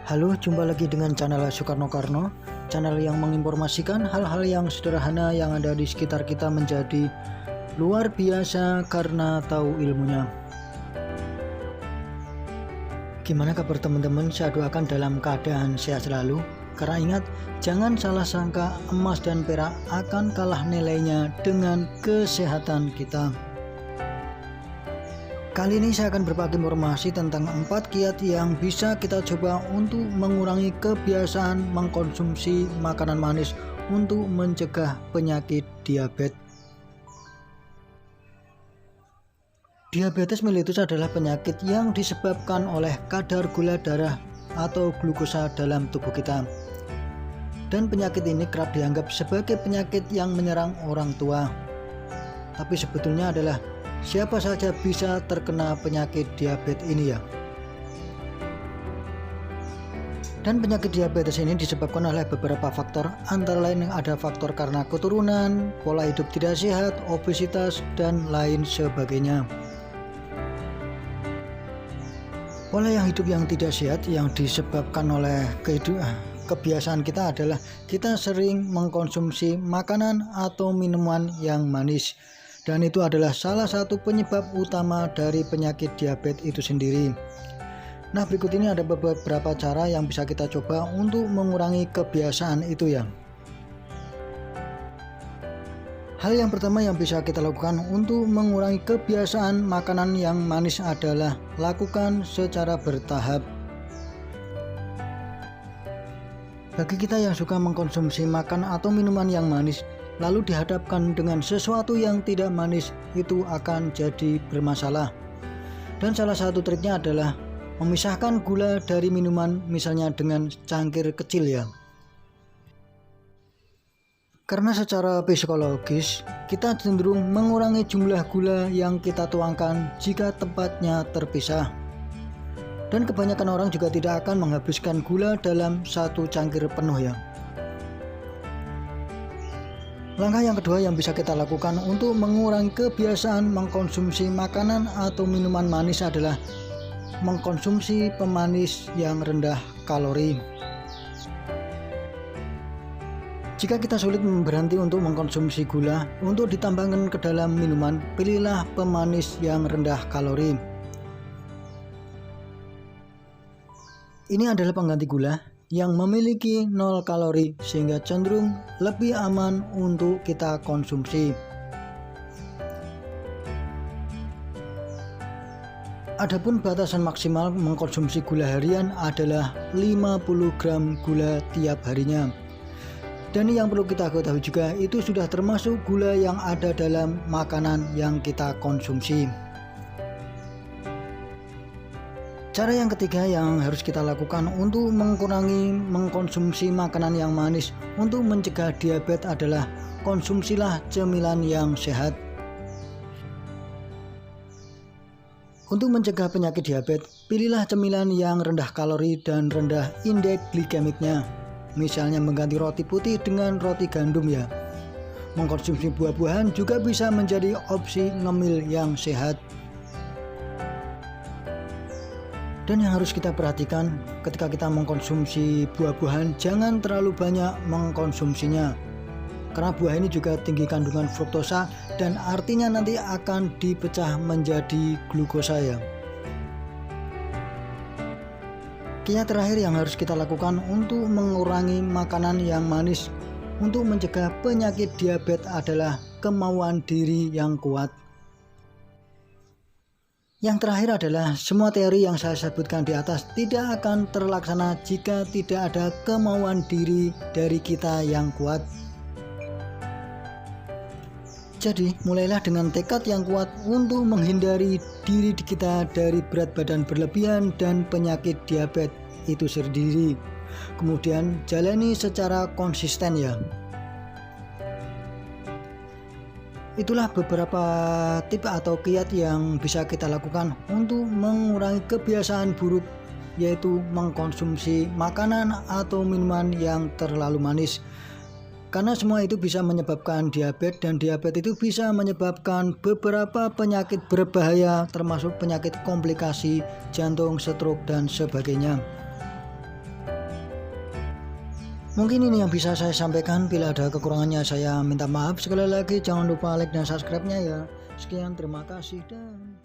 Halo, jumpa lagi dengan channel Soekarno Karno, channel yang menginformasikan hal-hal yang sederhana yang ada di sekitar kita menjadi luar biasa karena tahu ilmunya. Gimana kabar teman-teman? Saya doakan dalam keadaan sehat selalu. Karena ingat, jangan salah sangka emas dan perak akan kalah nilainya dengan kesehatan kita. Kali ini saya akan berbagi informasi tentang 4 kiat yang bisa kita coba untuk mengurangi kebiasaan mengkonsumsi makanan manis untuk mencegah penyakit diabetes. Diabetes mellitus adalah penyakit yang disebabkan oleh kadar gula darah atau glukosa dalam tubuh kita. Dan penyakit ini kerap dianggap sebagai penyakit yang menyerang orang tua. Tapi sebetulnya adalah siapa saja bisa terkena penyakit diabetes ini ya. Dan penyakit diabetes ini disebabkan oleh beberapa faktor, antara lain ada faktor karena keturunan, pola hidup tidak sehat, obesitas, dan lain sebagainya. Pola hidup yang tidak sehat yang disebabkan oleh kebiasaan kita adalah kita sering mengkonsumsi makanan atau minuman yang manis. Dan itu adalah salah satu penyebab utama dari penyakit diabetes itu sendiri. Nah, berikut ini ada beberapa cara yang bisa kita coba untuk mengurangi kebiasaan itu ya. Hal yang pertama yang bisa kita lakukan untuk mengurangi kebiasaan makanan yang manis adalah lakukan secara bertahap. Bagi kita yang suka mengkonsumsi makan atau minuman yang manis, lalu dihadapkan dengan sesuatu yang tidak manis, itu akan jadi bermasalah. Dan salah satu triknya adalah memisahkan gula dari minuman, misalnya dengan cangkir kecil ya. Karena secara psikologis kita cenderung mengurangi jumlah gula yang kita tuangkan jika tempatnya terpisah. Dan kebanyakan orang juga tidak akan menghabiskan gula dalam satu cangkir penuh ya. Langkah yang kedua yang bisa kita lakukan untuk mengurangi kebiasaan mengkonsumsi makanan atau minuman manis adalah mengkonsumsi pemanis yang rendah kalori. Jika kita sulit berhenti untuk mengkonsumsi gula untuk ditambahkan ke dalam minuman, pilihlah pemanis yang rendah kalori. Ini adalah pengganti gula yang memiliki 0 kalori sehingga cenderung lebih aman untuk kita konsumsi. Adapun batasan maksimal mengkonsumsi gula harian adalah 50 gram gula tiap harinya. Dan yang perlu kita ketahui juga, itu sudah termasuk gula yang ada dalam makanan yang kita konsumsi. Cara yang ketiga yang harus kita lakukan untuk mengurangi mengkonsumsi makanan yang manis untuk mencegah diabetes adalah konsumsilah cemilan yang sehat. Untuk mencegah penyakit diabetes, pilihlah cemilan yang rendah kalori dan rendah indeks glikemiknya. Misalnya mengganti roti putih dengan roti gandum ya. Mengkonsumsi buah-buahan juga bisa menjadi opsi ngemil yang sehat. Dan yang harus kita perhatikan ketika kita mengkonsumsi buah-buahan, jangan terlalu banyak mengkonsumsinya. Karena buah ini juga tinggi kandungan fruktosa dan artinya nanti akan dipecah menjadi glukosa ya. Kiat terakhir yang harus kita lakukan untuk mengurangi makanan yang manis untuk mencegah penyakit diabetes adalah kemauan diri yang kuat. Yang terakhir adalah semua teori yang saya sebutkan di atas tidak akan terlaksana jika tidak ada kemauan diri dari kita yang kuat. Jadi mulailah dengan tekad yang kuat untuk menghindari diri kita dari berat badan berlebihan dan penyakit diabetes itu sendiri. Kemudian jalani secara konsisten ya. Itulah beberapa tips atau kiat yang bisa kita lakukan untuk mengurangi kebiasaan buruk, yaitu mengkonsumsi makanan atau minuman yang terlalu manis. Karena semua itu bisa menyebabkan diabetes, dan diabetes itu bisa menyebabkan beberapa penyakit berbahaya termasuk penyakit komplikasi jantung, stroke, dan sebagainya. Mungkin ini yang bisa saya sampaikan. Bila ada kekurangannya saya minta maaf. Sekali lagi jangan lupa like dan subscribe-nya ya. Sekian, terima kasih dan